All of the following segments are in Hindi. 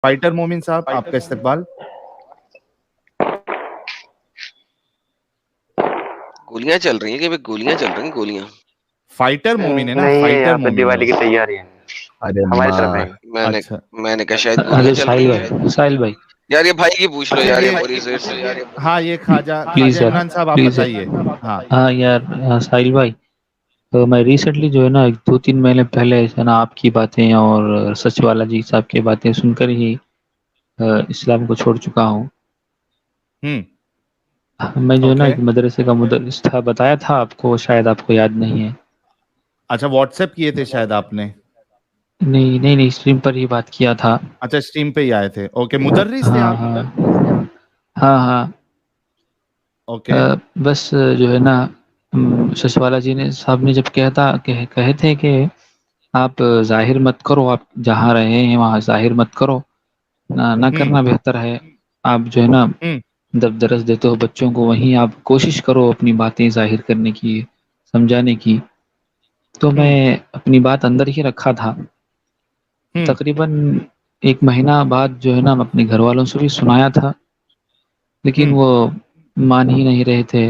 फाइटर मोमिन साहब, आपका इस्तकबाल। गोलियां चल रही हैं कि गोलियां चल रही हैं गोलियां। फाइटर मोमिन है ना, नहीं, फाइटर यहाँ पे मोमिन दिवाली जो। की तैयारी है अरे हमारी तरफ माँ, नहीं। मैंने अच्छा मैंने कहा शायद गोलियां अरे चल रही हैं। साहिल भाई यार ये भाई की पूछ लो अच्छा यार, ये ये, बोरी सेठ से। हाँ ये खाजा प्लीज खाजा यार, इमरान साहब आप प्लीज बताइए। यार। हाँ हाँ यार, साहिल भाई, तो मैं रिसेंटली जो है ना 2-3 महीने पहले है ना आपकी बातें और सचवाला जी साहब की बातें सुनकर ही इस्लाम को छोड़ चुका हूँ। हम्म, मैं जो है ना ओके। एक मदरसे का मुदर्रिस था, बताया था आपको, शायद आपको याद नहीं है। अच्छा व्हाट्सएप किए थे शायद आपने। नहीं नहीं नहीं, स्ट्रीम पर ही बात किया था। अच्छा स्ट्रीम पे ही आए थे, ओके। मुदर्रिस थे हाँ आप। हाँ हाँ हाँ। ओके। बस जो है ना सचवाला जी ने साहब ने जब कहे थे कि आप जाहिर मत करो, आप जहाँ रहे हैं वहाँ जाहिर मत करो, ना हम्म करना बेहतर है। आप जो है ना हम्म जब दरस देते हो बच्चों को, वहीं आप कोशिश करो अपनी बातें जाहिर करने की, समझाने की। तो हम्म मैं अपनी बात अंदर ही रखा था। हम्म तकरीबन 1 महीना बाद जो है ना मैं अपने घर वालों से भी सुनाया था, लेकिन हम्म वो मान ही नहीं रहे थे।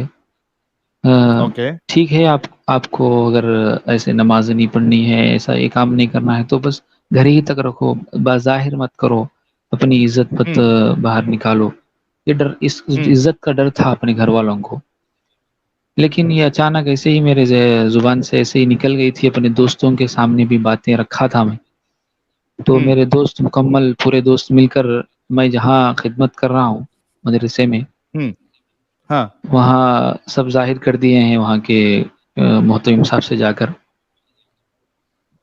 अ, ओके। ठीक है, आपको अगर ऐसे नमाज नहीं पढ़नी है, ऐसा ये काम नहीं करना है, तो बस घर ही तक रखो, बाज़ाहिर मत करो, अपनी इज्जत मत हम्म बाहर निकालो। ये डर, इस हम्म इज्जत का डर था अपने घर वालों को। लेकिन ये अचानक ऐसे ही मेरे जुबान से ऐसे ही निकल गई थी। अपने दोस्तों के सामने भी बातें रखा था मैं, तो हम्म मेरे दोस्त मुकम्मल पूरे दोस्त मिलकर, मैं जहाँ खिदमत कर रहा हूँ मदरसे में, हम्म, हाँ वहाँ सब जाहिर कर दिए हैं वहाँ के मोहतमिम साहब से जाकर।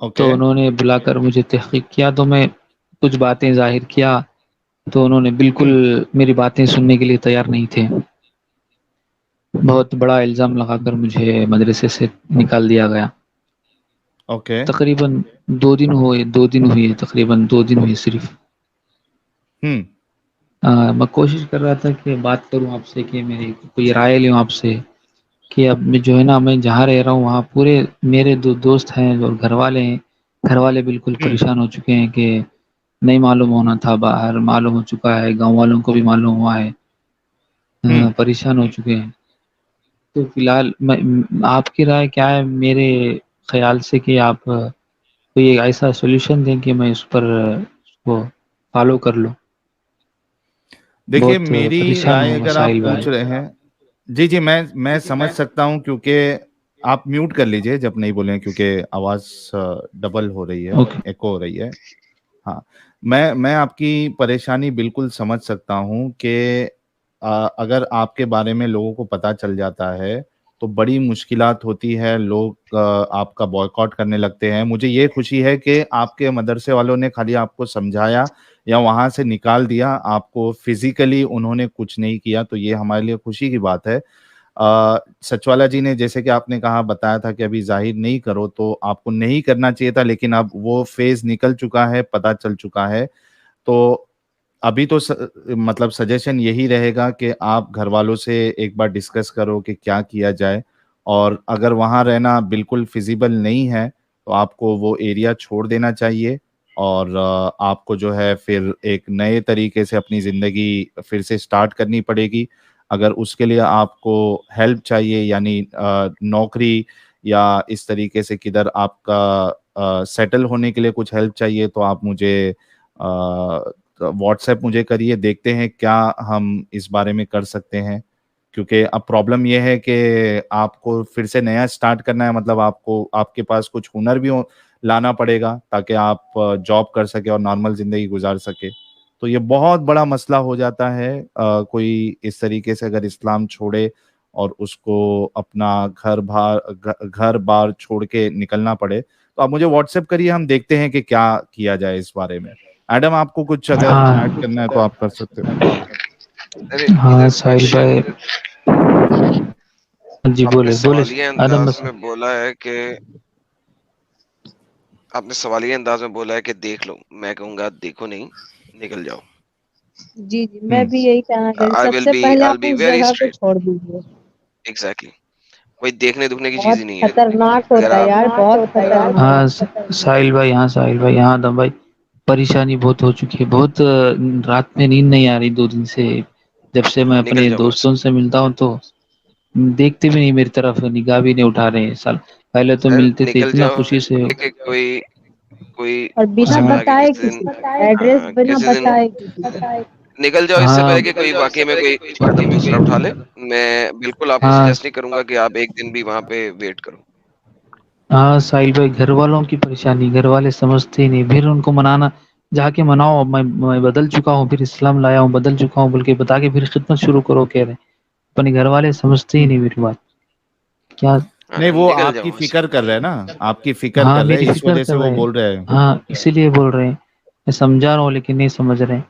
ओके। तो उन्होंने बुलाकर मुझे तहकीक किया, तो मैं कुछ बातें जाहिर किया, तो उन्होंने बिल्कुल हम्म मेरी बातें सुनने के लिए तैयार नहीं थे। बहुत बड़ा इल्ज़ाम लगाकर मुझे मदरसे से निकाल दिया गया। ओके। तकरीबन 2 दिन हुए तकरीबन 2 दिन हुए सिर्फ। हम्म मैं कोशिश कर रहा था कि बात करूं आपसे, कि मेरी कोई राय लूं आपसे, कि अब मैं जो है ना, मैं जहाँ रह रहा हूँ वहाँ पूरे मेरे दोस्त हैं और घर वाले हैं। घर वाले बिल्कुल हम्म परेशान हो चुके हैं कि नहीं मालूम होना था, बाहर मालूम हो चुका है, गांव वालों को भी मालूम हुआ है। हम्म परेशान हो चुके हैं। तो फिलहाल आपकी राय क्या है मेरे ख्याल से, कि आप कोई ऐसा सॉल्यूशन दें कि मैं उस पर उसको फॉलो कर लूँ। देखिए बहुत मेरी परेशान राय हूँ मैं अगर आप साहिल भाई। पूछ रहे हैं, जी जी मैं समझ सकता हूँ, क्योंकि आप म्यूट कर लीजिए जब नहीं बोले, क्योंकि आवाज डबल हो रही है, ओके। एको हो रही है। हाँ, मैं आपकी परेशानी बिल्कुल समझ सकता हूँ कि अगर आपके बारे में लोगों को पता चल जाता है तो बड़ी मुश्किलात होती है, लोग आपका बॉयकॉट करने लगते हैं। मुझे ये खुशी है कि आपके मदरसे वालों ने खाली आपको समझाया या वहां से निकाल दिया, आपको फिजिकली उन्होंने कुछ नहीं किया, तो ये हमारे लिए खुशी की बात है। सचवाला जी ने जैसे कि आपने कहा, बताया था कि अभी जाहिर नहीं करो, तो आपको नहीं करना चाहिए था, लेकिन अब वो फेज निकल चुका है, पता चल चुका है। तो अभी तो मतलब सजेशन यही रहेगा कि आप घर वालों से एक बार डिस्कस करो कि क्या किया जाए, और अगर वहाँ रहना बिल्कुल फिजिबल नहीं है तो आपको वो एरिया छोड़ देना चाहिए, और आपको जो है फिर एक नए तरीके से अपनी ज़िंदगी फिर से स्टार्ट करनी पड़ेगी। अगर उसके लिए आपको हेल्प चाहिए, यानी नौकरी या इस तरीके से किधर आपका सेटल होने के लिए कुछ हेल्प चाहिए, तो आप मुझे व्हाट्सएप मुझे करिए, देखते हैं क्या हम इस बारे में कर सकते हैं। क्योंकि अब प्रॉब्लम यह है कि आपको फिर से नया स्टार्ट करना है, मतलब आपको आपके पास कुछ हुनर भी लाना पड़ेगा ताकि आप जॉब कर सके और नॉर्मल ज़िंदगी गुजार सके। तो ये बहुत बड़ा मसला हो जाता है, कोई इस तरीके से अगर इस्लाम छोड़े और उसको अपना घर बार छोड़ के निकलना पड़े। तो आप मुझे व्हाट्सएप करिए, हम देखते हैं कि क्या किया जाए इस बारे में। एडम, आपको कुछ अगर ऐड हाँ करना है तो आप कर सकते हो। अरे हाँ इधर साहिल भाई जी, आपने बोले बोले सवालिया आदम अंदाज बस। में बोला है कि आपने सवालिया अंदाज में बोला है कि देख लो। मैं कहूंगा देखो नहीं, निकल जाओ। जी जी, मैं हम्म भी यही कहना चाहती हूँ। आई विल सबसे बी पहले आई आप बी उस वेरी जगह को स्ट्रेट। छोड़ दीजिए। एग्जैक्टली, कोई देखने दुखने की चीज बहुत ही नहीं है। खतरनाक अगर होता है आप यार, बहुत खतरनाक। हाँ साहिल भाई, हाँ साहिल भाई, हाँ आदम भाई, परेशानी बहुत हो चुकी है, बहुत रात में नींद नहीं आ रही 2 दिन से। जब से मैं निकल अपने जाओ बस। दोस्तों से मिलता हूँ तो देखते भी नहीं मेरी तरफ, निगाह भी नहीं उठा रहे हैं साल। पहले तो सर मिलते थे निकल इतना जाओ खुशी से। कि कोई कोई और बिना उससे हाँ, पहले कि बताए किसी दिन, किसी एड्रेस बिना किसी दिन बताए किसी निकल जाओ, इससे हाँ, पहले कि कोई वाकई में कोई कदम दूसरा उठा ले। मैं बिल्कुल आपको हाँ, सजेस्ट नहीं करूंगा कि आप एक दिन भी वहां पे वेट करो। हाँ साहिल भाई, घर वालों की परेशानी, घर वाले समझते ही नहीं, फिर उनको मनाना, जाके मनाओ, मैं बदल चुका हूँ, फिर इस्लाम लाया हूँ, बदल चुका हूँ बोल के बता के फिर खिदमत शुरू करो कह रहे हैं। अपने घर वाले समझते ही नहीं मेरी बात। क्या? नहीं, हाँ, वो निकल आपकी जाओ बस। फिक्र कर रहे हैं ना, आपकी फिक्र हाँ, कर रहे मेरी हैं, इस फिक्र वजह कर से वो रहे हैं। बोल रहे हैं। हाँ, इसीलिए बोल रहे हैं। मैं समझा रहा हूँ लेकिन नहीं समझ रहे हैं।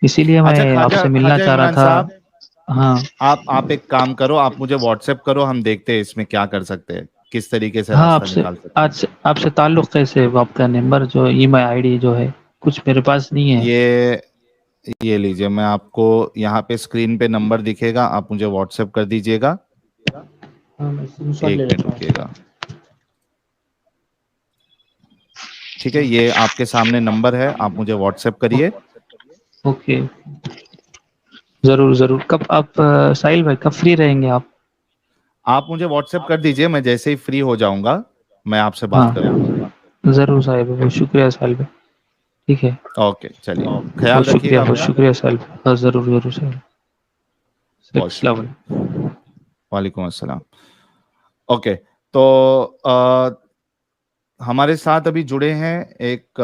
इसीलिए अच्छा, मैं ख्वाजा आपसे मिलना ख्वाजा चाह रहा इमरान था। साहब, हाँ, आप एक काम करो, आप मुझे व्हाट्सएप करो, हम देखते हैं इसमें क्या कर सकते हैं, किस तरीके से हाँ, रास्ता आपसे निकाल सकते हैं। आज आपसे ताल्लुक़ कैसे, आपका नंबर जो ईमेल आईडी जो है, कुछ मेरे पास नहीं है। ये लीजिए, मैं आपको यहाँ पे स्क्रीन पे नंबर दिखेगा, आप मुझे व्हाट्सएप कर दीजिएगा। हाँ, मैं स्क्रीनशॉट ले एक मिनट लेता हूँ। रुकिएगा। ठीक है, ये आपके सामने नंबर है, आप मुझे व्हाट्सएप करिए। ओके, ज़रूर, ज़रूर। कब आप साहिल भाई कब फ्री रहेंगे आप? आप मुझे व्हाट्सएप कर दीजिए, मैं जैसे ही फ्री हो जाऊंगा मैं आपसे बात हाँ, करूंगा। ज़रूर साहिल भाई, बहुत शुक्रिया साहिल भाई। ठीक है, ओके, चलिए, बहुत ख्याल शुक्रिया, रखिएगा बहुत अपना। शुक्रिया साहिल भाई। हाँ, ज़रूर, ज़रूर साहिल। बहुत अस्सलाम शुक्रिया। वालेकुम। वालेकुम अस्सलाम। ओके, तो हमारे साथ अभी जुड़े हैं एक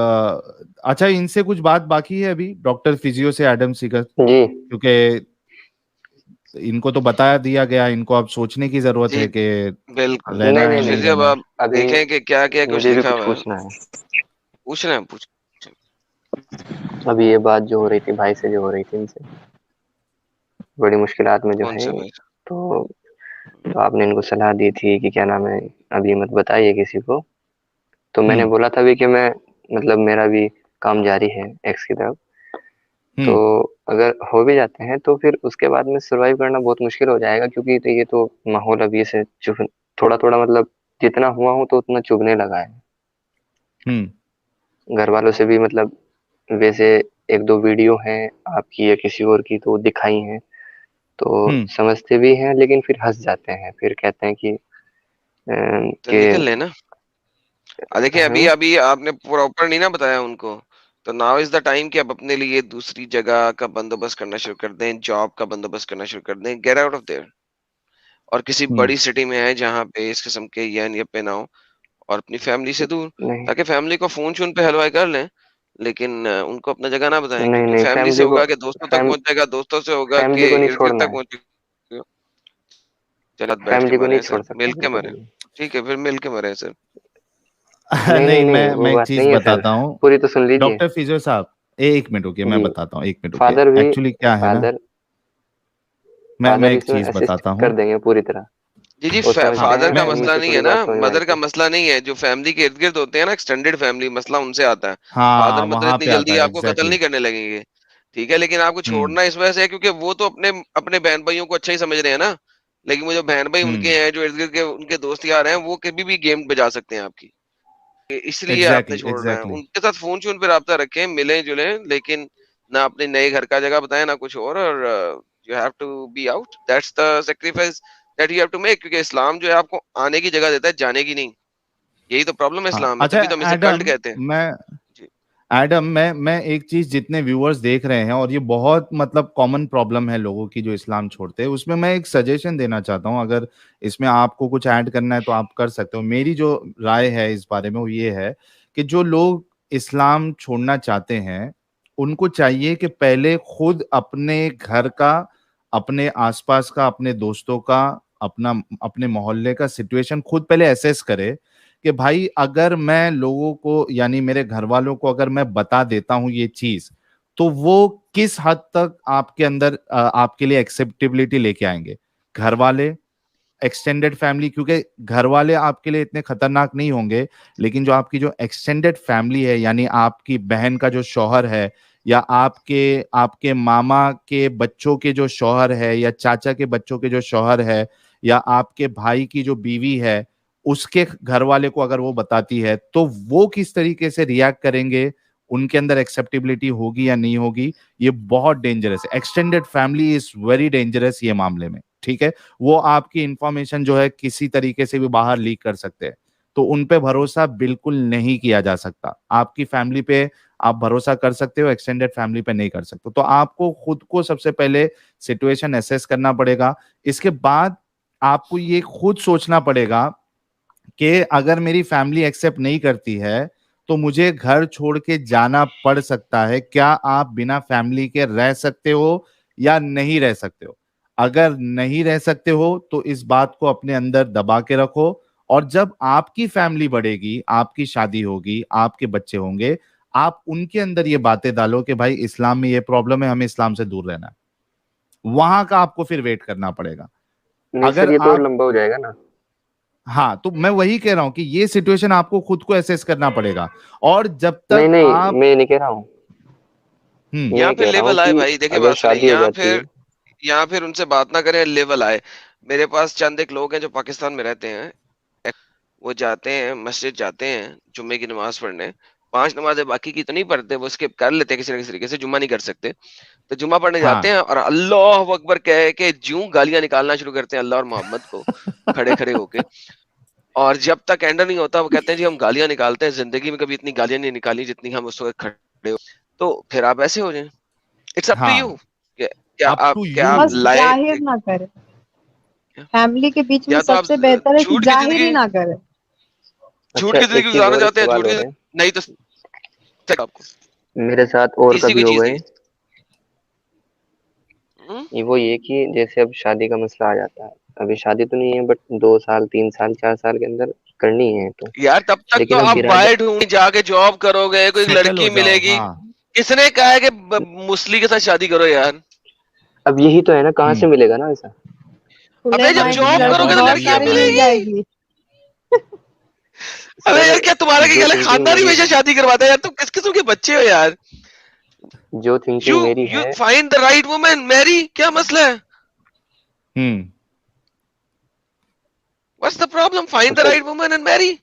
अच्छा, इनसे कुछ बात बाकी है अभी, डॉक्टर फिजियो से एडम सीकर, जी क्योंकि इनको तो बता दिया गया, इनको अब सोचने की जरूरत जी है कि बिल्कुल। रहना नहीं है नहीं नहीं फिर अब नहीं, रहना है। आप अभी देखें कि क्या क्या कुछ मुझे भी लिखा कुछ हुआ है। पूछना है। पूछ रहे हैं, पूछ। अभी ये बात जो हो रही थी भाई से, जो हो रही थी इनसे, बड़ी मुश्किलात में जो कौन है, से भाई? तो आपने इनको सलाह दी थी कि क्या नाम है, अभी मत बताइए किसी को। तो मैंने हम्म। बोला था भी कि मैं, मतलब मेरा भी काम जारी है एक्स की तरफ। तो हम्म। अगर हो भी जाते हैं तो फिर उसके बाद में सरवाइव करना बहुत मुश्किल हो जाएगा, क्योंकि तो ये तो माहौल अभी से चुभ, थोड़ा थोड़ा मतलब जितना हुआ हूँ तो उतना चुभने लगा है। हम्म। घर वालों से भी मतलब, वैसे एक दो वीडियो हैं आपकी या किसी और की तो दिखाई हैं, तो हम्म। समझते भी हैं, लेकिन फिर हंस जाते हैं, फिर कहते हैं कि तो कि निकल लेना। देखिए, अभी हम अभी आपने प्रॉपर नहीं ना बताया उनको। तो नाउ इज द टाइम कि आप अपने लिए दूसरी जगह का बंदोबस्त करना शुरू कर दें, जॉब का बंदोबस्त करना शुरू कर दें, गेट आउट ऑफ देयर। और किसी हम्म। बड़ी सिटी में है जहाँ पे इस किस्म के यन यप्पे ना हो, और अपनी फैमिली से दूर, नहीं ताकि फैमिली को फोन शोन पे हलवाई कर लें। लेकिन उनको अपना जगह ना बताएं, नहीं क्योंकि नहीं, फैमिली से फैमिली को, होगा कि दोस्तों तक फैम पहुंचेगा, दोस्तों से होगा फैमिली कि को नहीं इर्द गिर्द छोड़ना तक है, पहुंचेगा। चल आज बैठ के फैमिली को नहीं मरे छोड़ सर, सकता मिल के बिल्कुल मरे। भी। ठीक है, फिर मिल के मरे सर। नहीं नहीं नहीं, नहीं, मैं वो एक बात चीज नहीं है सर, बताता हूँ। पूरी तो सुन लीजिए। डॉक्टर फिजियो साहब, एक मिनट रुकिए, मैं जी, बताता हूँ, एक मिनट रुकिए, फादर भी, एक्चुअली क्या है ना, फादर मैं फादर एक इसमें चीज असिस्ट बताता हूँ। कर देंगे पूरी तरह। जी, जी, वो समझते हाँ, फादर हैं, का उन्हीं मसला से नहीं है थोड़ी ना, बात समझ में मदर आती का है। मसला नहीं है, जो फैमिली के इर्द-गिर्द होते हैं ना, एक्सटेंडेड फैमिली, मसला उनसे आता है। हाँ, फादर मदर वहां इतनी पे आता जल्दी है आपको कत्ल एग्जैक्टली। नहीं करने लगेंगे। ठीक है, लेकिन आपको हम्म। छोड़ना इस वजह से है क्योंकि वो तो अपने अपने बहन-भाइयों को अच्छा ही समझ रहे हैं ना। लेकिन वो जो बहन-भाई उनके हम्म। हैं, जो इर्द-गिर्द के उनके दोस्त यार हैं, वो कभी भी गेम बजा सकते हैं आपकी। इसलिए आपने एग्जैक्टली छोड़ना है। एग्जैक्टली। उनके साथ फ़ोन-शोन पे राब्ता रखें, मिलें-जुलें, लेकिन ना अपने नए घर का जगह बताएँ, ना कुछ और you have to be out. That's the sacrifice that you have to make, क्योंकि इस्लाम जो है आपको आने की जगह देता है, जाने की नहीं। यही तो प्रॉब्लम है हाँ, इस्लाम में, अच्छा, तभी तो हम इसे कल्ट एडम, कहते हैं। मैं जी। एडम मैं एक चीज, जितने व्यूअर्स देख रहे हैं, और ये बहुत मतलब कॉमन प्रॉब्लम है लोगों की जो इस्लाम छोड़ते हैं, उसमें मैं एक सजेशन देना चाहता हूँ, अगर इसमें आपको कुछ ऐड करना है तो आप कर सकते हो। मेरी जो राय है इस बारे में वो ये है कि जो लोग इस्लाम छोड़ना चाहते हैं, उनको चाहिए कि पहले खुद अपने घर का, अपने आसपास का, अपने दोस्तों का, अपना अपने मोहल्ले का सिचुएशन खुद पहले असेस करे कि भाई, अगर मैं लोगों को, यानी मेरे घर वालों को अगर मैं बता देता हूं ये चीज, तो वो किस हद तक आपके अंदर आपके लिए एक्सेप्टेबिलिटी लेके आएंगे। घर वाले, एक्सटेंडेड फैमिली, क्योंकि घर वाले आपके लिए इतने खतरनाक नहीं होंगे, लेकिन जो आपकी जो एक्सटेंडेड फैमिली है, यानी आपकी बहन का जो शौहर है, या आपके आपके मामा के बच्चों के जो शौहर है, या चाचा के बच्चों के जो शौहर है, या आपके भाई की जो बीवी है, उसके घर वाले को अगर वो बताती है, तो वो किस तरीके से रिएक्ट करेंगे, उनके अंदर एक्सेप्टेबिलिटी होगी या नहीं होगी, ये बहुत डेंजरस है। Extended family is very dangerous ये मामले में, ठीक है। वो आपकी इंफॉर्मेशन जो है किसी तरीके से भी बाहर लीक कर सकते हैं, तो उन पे भरोसा बिल्कुल नहीं किया जा सकता। आपकी फैमिली पे आप भरोसा कर सकते हो, एक्सटेंडेड फैमिली पे नहीं कर सकते। तो आपको खुद को सबसे पहले सिचुएशन एसेस करना पड़ेगा। इसके बाद आपको ये खुद सोचना पड़ेगा कि अगर मेरी फैमिली एक्सेप्ट नहीं करती है तो मुझे घर छोड़ के जाना पड़ सकता है। क्या आप बिना फैमिली के रह सकते हो या नहीं रह सकते हो? अगर नहीं रह सकते हो तो इस बात को अपने अंदर दबा के रखो, और जब आपकी फैमिली बढ़ेगी, आपकी शादी होगी, आपके बच्चे होंगे, आप उनके अंदर ये बातें डालो कि भाई इस्लाम में ये प्रॉब्लम है, हमें इस्लाम से दूर रहना है। वहां का आपको फिर वेट करना पड़ेगा। नहीं सर, अगर ये तो और आप लंबा हो जाएगा ना। हाँ, तो मैं वही कह रहा हूं कि ये सिचुएशन आपको खुद को एसेस करना पड़ेगा, और जब नहीं तक नहीं, आप मैं ये नहीं कह रहा हूँ, हम्म यहाँ ये पे कह रहा हूँ लेवल आए कि भाई, देखिए अगर बात सुनिए, शादी हो जाती है। यहाँ फिर उनसे बात ना करें, लेवल आए। मेरे पास चंद एक लोग हैं जो पाकिस्तान में रहते हैं, वो जाते हैं मस्जिद, जाते हैं जुम्मे की नमाज पढ़ने, 5 नमाजें बाकी की तो नहीं पढ़ते, वो स्किप कर लेते हैं किसी न किसी तरीके से, जुम्मा नहीं कर सकते, तो जुम्मा पढ़ने जाते हाँ हैं और अल्लाह अकबर कह के ज्यों गालियां निकालना शुरू करते हैं अल्लाह और मोहम्मद को, खड़े खड़े होके। और जब तक एंड नहीं होता वो कहते हैं जी हम गालियां निकालते हैं, जिंदगी में कभी इतनी गालियां नहीं निकाली जितनी हम उस वक्त खड़े हो। तो फिर आप ऐसे हो जाएं, इट्स अप टू यू। हाँ, क्या अप आप टू क्या यू। आप बस लाए, जाहिर ना करे। फैमिली के बीच में या तो आप सबसे बेहतर है कि झूठ की जाहिर ही जिंदगी, ना करे। झूठ अच्छा, की जिंदगी एक चीज गुजारना और, एक चाहते हैं, सवाल झूठ की और है, नहीं तो आपको मेरे साथ और तीसरी कभी कोई हो चीज गए। नहीं। वो ये कि जैसे अब शादी का मसला आ जाता है, अभी शादी तो नहीं है बट 2 साल 3 साल 4 साल के अंदर करनी है तो, यार तब तक तो लेकिन अब आप बिरादर, बाहर ढूंढ जाके जॉब करोगे, कोई सेटल हो लड़की जाओ, मिलेगी। हाँ। किसने कहा है कि मुस्लिम के साथ शादी करो यार? अब यही तो है ना, कहाँ से हम्म मिलेगा ना ऐसा। खुले अबे जब भाई माइंड की जॉब दुनिया लड़की करोगे तो बहुत बदल रही है लड़कियां सारी मिल भाई। मिलेगी। अबे सर यार क्या तुम्हारा क्या जो ख्याल है, थिंकिंग खानदान ही मेरी हमेशा है, शादी करवाता है यार? तुम किस किस्म के बच्चे हो यार? जो यू थिंकिंग मेरी यू है, find the right woman, marry, क्या मसला है? Hmm what's the problem? Find the sir right woman and marry.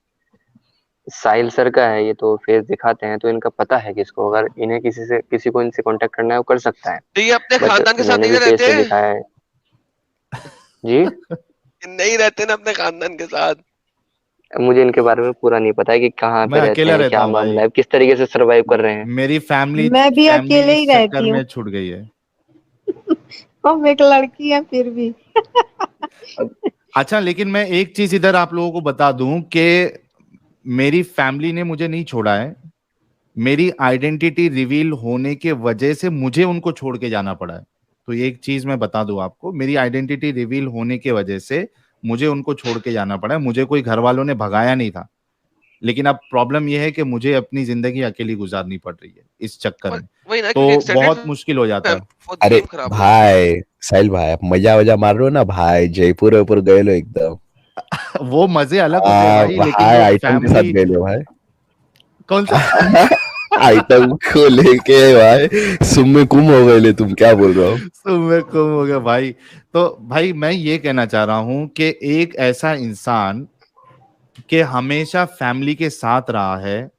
Sahil sir का है, ये तो फेस दिखाते हैं तो इनका पता है किसको, अगर इन्हें किसी को इनसे कांटेक्ट करना है वो कर सकता है। तो ये अपने बट खानदान के साथ मैंने नहीं भी ना फेस रहते? में दिखाया है जी। ये नहीं रहते ना अपने खानदान के साथ? मुझे इनके बारे में पूरा नहीं पता है कि कहाँ मैं पे रहते अकेला हैं, रहता क्या हूँ मामला भाई। है, किस तरीके से सरवाइव कर रहे हैं। मेरी फैमिली मैं भी फैमिली अकेले ही इस चक्कर रहती हूँ। में छूट गई है। हम एक लड़की है फिर भी। अब अच्छा, लेकिन मैं एक चीज इधर आप लोगों को बता दूं कि मेरी फैमिली ने मुझे नहीं छोड़ा है। मेरी आइडेंटिटी रिवील होने के वजह से मुझे उनको छोड़ के जाना पड़ा है। तो ये एक चीज मैं बता दूं आपको, मेरी आइडेंटिटी रिवील होने के वजह से मुझे उनको छोड़ के जाना पड़ा है। मुझे कोई घर वालों ने भगाया नहीं था, लेकिन अब प्रॉब्लम यह है कि मुझे अपनी जिंदगी अकेली गुजारनी पड़ रही है इस चक्कर में। वही ना, क्योंकि तो एक्सटेंडेड बहुत मुश्किल हो जाता है। वो अरे गेम खराब हो जाती है। भाई, साहिल भाई, आप मजा वजा मार रहे हो ना भाई, जयपुर वयपुर गए लो एकदम। वो मजे अलग होते हैं भाई, लेकिन भाई जो आइटम के साथ फैमिली गए लो भाई। कौन सा आइटम को लेके भाई सुम्मे कुम हो गए ले, तुम क्या बोल रहे हो? सुबह कम हो गया भाई। तो भाई मैं ये कहना चाह रहा हूं कि एक ऐसा इंसान के हमेशा फैमिली के साथ रहा है,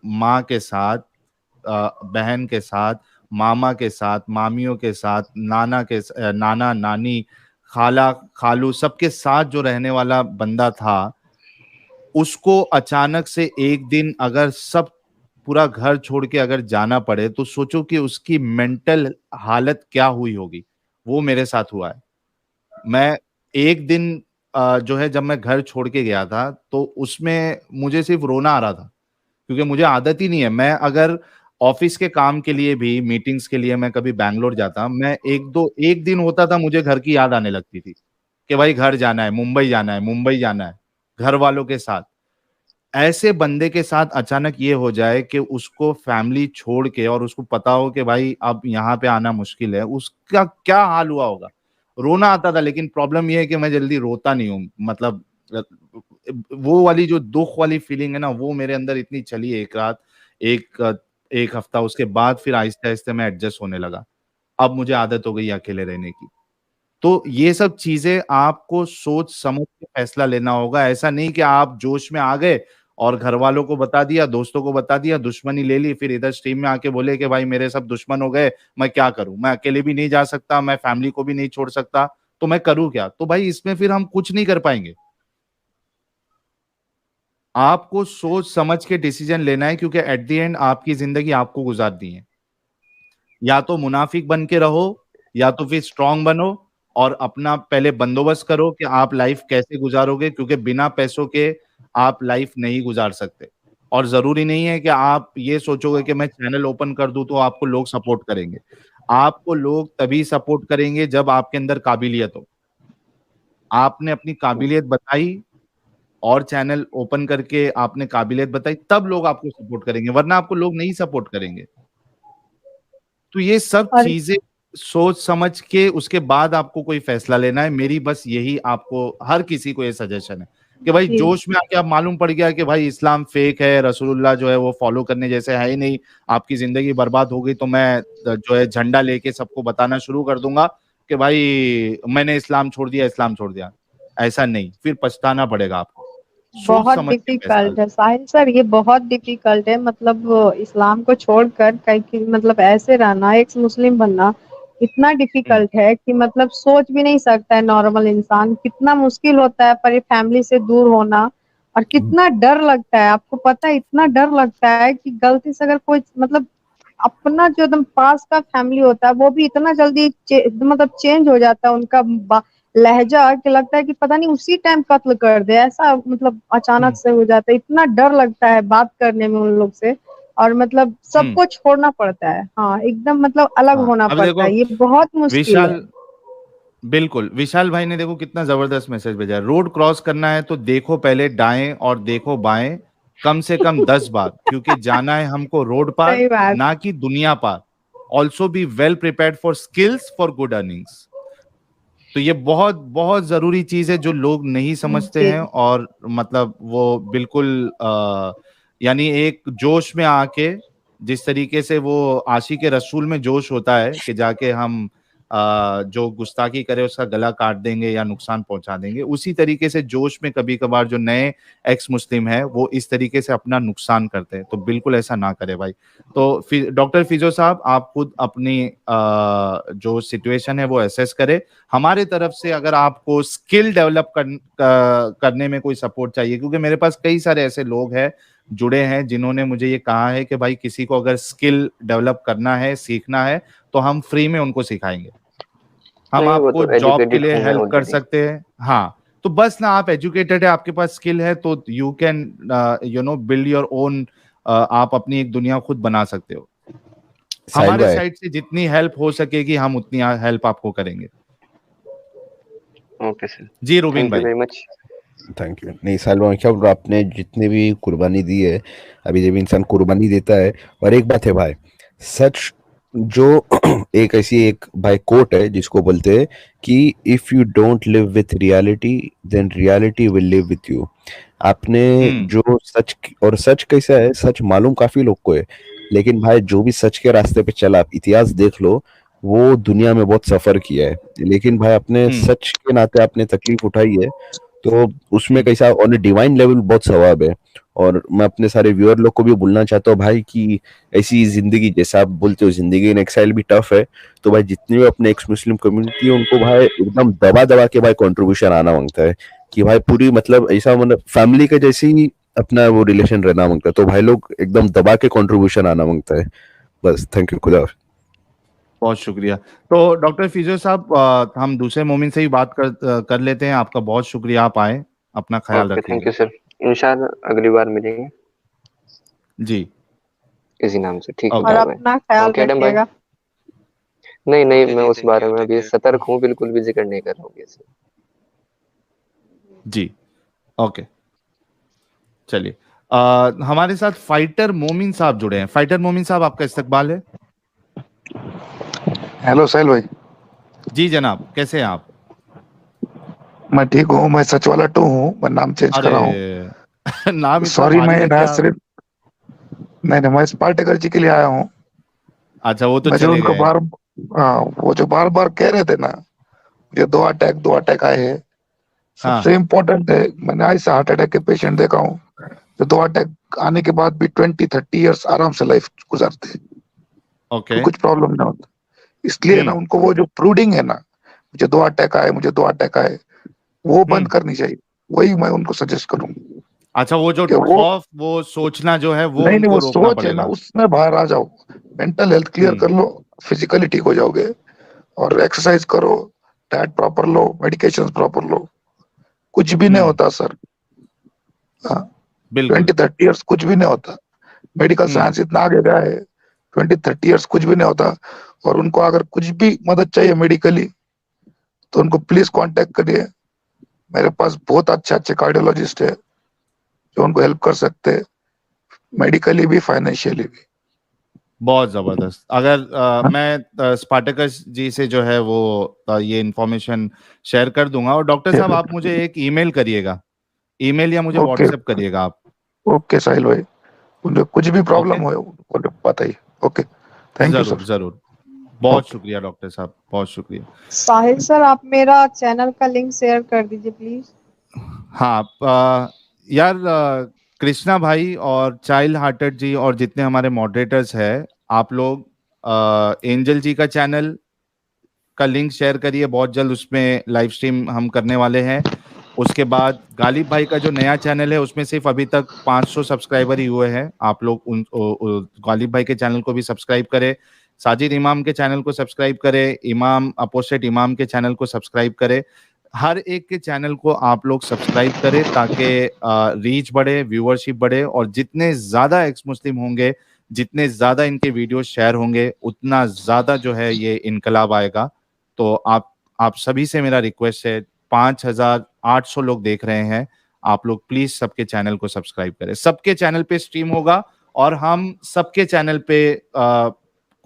माँ के साथ, बहन के साथ, मामा के साथ, मामियों के साथ, नाना नानी, खाला खालू, सबके साथ जो रहने वाला बंदा था, उसको अचानक से एक दिन अगर सब पूरा घर छोड़ के अगर जाना पड़े तो सोचो कि उसकी मेंटल हालत क्या हुई होगी। वो मेरे साथ हुआ है। मैं एक दिन जो है जब मैं घर छोड़ के गया था तो उसमें मुझे सिर्फ रोना आ रहा था, क्योंकि मुझे आदत ही नहीं है। मैं अगर ऑफिस के काम के लिए भी, मीटिंग्स के लिए मैं कभी बैंगलोर जाता, मैं एक दिन होता था मुझे घर की याद आने लगती थी कि भाई घर जाना है, मुंबई जाना है, मुंबई जाना है, घर वालों के साथ। ऐसे बंदे के साथ अचानक ये हो जाए कि उसको फैमिली छोड़ के, और उसको पता हो कि भाई अब यहाँ पे आना मुश्किल है, उसका क्या हाल हुआ होगा। रोना आता था, लेकिन प्रॉब्लम ये है कि मैं जल्दी रोता नहीं हूँ। मतलब वो वाली जो दुख वाली फीलिंग है ना, वो मेरे अंदर इतनी चली एक रात, एक हफ्ता, उसके बाद फिर आहिस्ते आहिस्ते मैं एडजस्ट होने लगा। अब मुझे आदत हो गई अकेले रहने की। तो ये सब चीजें आपको सोच समझ के फैसला लेना होगा। ऐसा नहीं कि आप जोश में आ गए और घर वालों को बता दिया, दोस्तों को बता दिया, दुश्मनी ले ली, फिर इधर स्ट्रीम में आके बोले कि भाई मेरे सब दुश्मन हो गए, मैं क्या करूं, मैं अकेले भी नहीं जा सकता, मैं फैमिली को भी नहीं छोड़ सकता, तो मैं करूं क्या? तो भाई इसमें फिर हम कुछ नहीं कर पाएंगे। आपको सोच समझ के डिसीजन लेना है, क्योंकि एट द एंड आपकी जिंदगी आपको गुजारनी है। या तो मुनाफिक बन के रहो, या तो फिर स्ट्रांग बनो और अपना पहले बंदोबस्त करो कि आप लाइफ कैसे गुजारोगे, क्योंकि बिना पैसों के आप लाइफ नहीं गुजार सकते। और जरूरी नहीं है कि आप ये सोचोगे कि मैं चैनल ओपन कर दूं तो आपको लोग सपोर्ट करेंगे। आपको लोग तभी सपोर्ट करेंगे जब आपके अंदर काबिलियत हो। आपने अपनी काबिलियत बताई और चैनल ओपन करके आपने काबिलियत बताई, तब लोग आपको सपोर्ट करेंगे, वरना आपको लोग नहीं सपोर्ट करेंगे। तो ये सब और चीजें सोच समझ के उसके बाद आपको कोई फैसला लेना है। मेरी बस यही आपको, हर किसी को ये सजेशन है कि भाई जी जोश में आके आप मालूम पड़ गया कि भाई इस्लाम फेक है, रसूलुल्लाह जो है वो फॉलो करने जैसे है ही नहीं, आपकी जिंदगी बर्बाद हो गई, तो मैं जो है झंडा लेके सबको बताना शुरू कर दूंगा कि भाई मैंने इस्लाम छोड़ दिया, इस्लाम छोड़ दिया। ऐसा नहीं, फिर पछताना पड़ेगा आपको। सोच बहुत समझ के फैसला डिफिकल्ट है साहिल सर, ये बहुत डिफिकल्ट है। मतलब इस्लाम को छोड़कर कहीं मतलब ऐसे रहना, एक मुस्लिम बनना इतना डिफिकल्ट है कि मतलब सोच भी नहीं सकता है नॉर्मल इंसान। कितना मुश्किल होता है पर फैमिली से दूर होना, और कितना डर लगता है। आपको पता है, इतना डर लगता है कि गलती से अगर कोई मतलब अपना जो एकदम पास का फैमिली होता है वो भी इतना जल्दी मतलब चेंज हो जाता है उनका लहजा, कि लगता है कि पता नहीं उसी टाइम कत्ल कर दे, ऐसा मतलब अचानक से हो जाता है। इतना डर लगता है बात करने में उन लोग से, और मतलब सबको छोड़ना पड़ता है। हाँ एकदम मतलब अलग हाँ, होना अब पड़ता देखो है, ये बहुत मुश्किल है। विशाल, बिल्कुल विशाल भाई ने देखो कितना जबरदस्त मैसेज भेजा है। रोड क्रॉस करना है तो देखो पहले दाएं और देखो बाएं, कम से कम 10 बार, क्योंकि जाना है हमको रोड पार, सही बात। ना कि दुनिया पार। Also be well prepared for skills for good earnings. तो ये बहुत बहुत जरूरी चीज है जो लोग नहीं समझते जी हैं, और मतलब वो बिल्कुल यानी एक जोश में आके, जिस तरीके से वो आशिक रसूल में जोश होता है कि जाके हम जो गुस्ताखी करे उसका गला काट देंगे या नुकसान पहुंचा देंगे, उसी तरीके से जोश में कभी कभार जो नए एक्स मुस्लिम है वो इस तरीके से अपना नुकसान करते हैं। तो बिल्कुल ऐसा ना करे भाई। तो फिर डॉक्टर फिजो साहब, आप खुद अपनी जो सिचुएशन है वो असेस करें। हमारे तरफ से अगर आपको स्किल डेवलप करने में कोई सपोर्ट चाहिए, क्योंकि मेरे पास कई सारे ऐसे लोग हैं जुड़े हैं जिन्होंने मुझे ये कहा है कि भाई किसी को अगर स्किल डेवलप करना है, सीखना है, तो हम फ्री में उनको सिखाएंगे। हम नहीं, वो आपको तो जॉब के एजुकेटेड लिए हूँ मैं हेल्प कर ऑलरेडी। सकते हैं। हाँ, तो बस ना, आप एजुकेटेड है, आपके पास स्किल है, तो you can build your own, आप अपनी एक दुनिया खुद बना सकते हो। साहिल हमारे भाई, साइड से जितनी हेल्प हो सकेगी हम उतनी हेल्प आपको करेंगे। ओके सर, जी रूबिन थैंक यू भाई। Very much. Thank you. नहीं साहिल भाई, क्या बोल रहा, आपने जितने भी कुर्बानी दी है, अभी जब इंसान कुर्बानी देता है, और एक बात है भाई, सच जो एक ऐसी एक भाई कोट है जिसको बोलते हैं कि if you don't live with reality then reality will live with you. आपने जो सच, और सच कैसा है, सच मालूम काफी लोग को है, लेकिन भाई जो भी सच के रास्ते पे चला, आप इतिहास देख लो, वो दुनिया में बहुत सफर किया है। लेकिन भाई अपने सच के नाते आपने तकलीफ उठाई है, तो उसमें कैसा ऑन ए डिवाइन लेवल बहुत सवाब है। और मैं अपने सारे व्यूअर लोग को भी बोलना चाहता हूँ भाई कि ऐसी जिंदगी, जैसा आप बोलते हो जिंदगी इन एक्साइल भी टफ है, तो भाई जितने भी अपने एक्स मुस्लिम कम्युनिटी है उनको भाई एकदम दबा दबा के भाई कंट्रीब्यूशन आना मांगता है, कि भाई पूरी मतलब ऐसा मतलब फैमिली के जैसे ही अपना वो रिलेशन रहना मांगता है, तो भाई लोग एकदम दबा के कंट्रीब्यूशन आना मांगता है। बस, थैंक यू, खुदा। बहुत शुक्रिया। तो डॉक्टर फिजो साहब, हम दूसरे मोमिन से ही बात कर लेते हैं। आपका बहुत शुक्रिया, आप आए, अपना ख्याल ओके, थैंक रखिएगा। यू सर, इंशाल्लाह अगली बार मिलेंगे जी, इसी नाम से। ठीक है, ओके। और बाय बाय। अपना ख्याल ओके एडम भाई। रखिएगा। नहीं नहीं, जी मैं जी, उस थैंक बारे यू, में टेक अभी केयर। सतर्क हूँ, बिल्कुल भी जिक्र नहीं कर रहा हूँ इसे। जी, ओके, चलिए। हमारे साथ फाइटर मोमिन साहब जुड़े हैं। फाइटर मोमिन साहब, आपका इस्तकबाल है। हेलो साहिल भाई। जी जनाब, कैसे हैं आप? मैं ठीक हूँ, मैं सच वाला टू हूँ, मैं नाम चेंज कर रहा हूँ। अरे नाम इतना सॉरी, भारी मैं रखे ना आप। सिर्फ, नहीं मैं स्पार्टेकर जी के लिए आया हूँ। अच्छा, वो तो मैं जो चले उनको गए। हाँ, वो जो बार बार कह रहे थे ना, ये दो अटैक आए हैं, हाँ, सबसे इम्पोर्टेंट है, मैंने आज से हार्ट अटैक के पेशेंट देखा हूँ, जो दो अटैक आने के बाद भी 20-30 ईयर्स आराम से लाइफ गुजारते हैं, ओके। कुछ प्रॉब्लम ना होता। इसलिए ना उनको वो जो ब्रूडिंग है ना, मुझे 2 अटैक आए, मुझे 2 अटैक आए, वो बंद करनी चाहिए। वही मैं उनको सजेस्ट करूंगा। अच्छा, वो जो कि वो खौफ, वो सोचना जो है वो नहीं उनको वो रोकना सोच है ना, पड़ेगा। उसमें बाहर आ जाओ, मेंटल हेल्थ क्लियर कर लो, फिजिकली ठीक हो जाओगे। और एक्सरसाइज करो, डाइट प्रॉपर लो, मेडिकेशन प्रॉपर लो, कुछ भी नहीं होता सर। हाँ, बिल्कुल। 20-30 ईयर्स कुछ भी नहीं होता। मेडिकल साइंस इतना आगे गया है, 20-30 ईयर्स कुछ भी नहीं होता। और उनको अगर कुछ भी मदद चाहिए मेडिकली, तो उनको प्लीज कांटेक्ट करिए। मेरे पास बहुत अच्छे कार्डियोलॉजिस्ट है जो उनको हेल्प कर सकते हैं, मेडिकली भी, फाइनेंशियली भी। बहुत जबरदस्त। अगर मैं स्पार्टकस जी से जो है वो ये इंफॉर्मेशन शेयर कर दूंगा। और डॉक्टर साहब, आप मुझे एक ईमेल करिएगा, ईमेल या मुझे ओके व्हाट्सएप करिएगा आप। ओके साहिल भाई, उनको कुछ भी प्रॉब्लम ओके, हो उनको बताइए। ओके, थैंक यू जरूर सर। जरूर। बहुत ओके, शुक्रिया डॉक्टर साहब, बहुत शुक्रिया। साहिल सर, आप मेरा चैनल का लिंक शेयर कर दीजिए प्लीज। हाँ, यार, कृष्णा भाई और चाइल्ड हार्टेड जी और जितने हमारे मॉडरेटर्स हैं, आप लोग एंजल जी का चैनल का लिंक शेयर करिए। बहुत जल्द उसमें लाइव स्ट्रीम हम करने वाले हैं। उसके बाद गालिब भाई का जो नया चैनल है, उसमें सिर्फ अभी तक 500 सब्सक्राइबर ही हुए हैं। आप लोग गालिब भाई के चैनल को भी सब्सक्राइब करें, साजिद इमाम के चैनल को सब्सक्राइब करें, इमाम अपोस्टेट इमाम के चैनल को सब्सक्राइब करें। हर एक के चैनल को आप लोग सब्सक्राइब करें ताकि रीच बढ़े, व्यूअरशिप बढ़े, और जितने ज्यादा एक्स मुस्लिम होंगे, जितने ज्यादा इनके वीडियो शेयर होंगे, उतना ज्यादा जो है ये इनकलाब आएगा। तो आप सभी से मेरा रिक्वेस्ट है, 5800 लोग देख रहे हैं, आप लोग प्लीज सबके चैनल को सब्सक्राइब करें। सबके चैनल पे स्ट्रीम होगा और हम सबके चैनल पे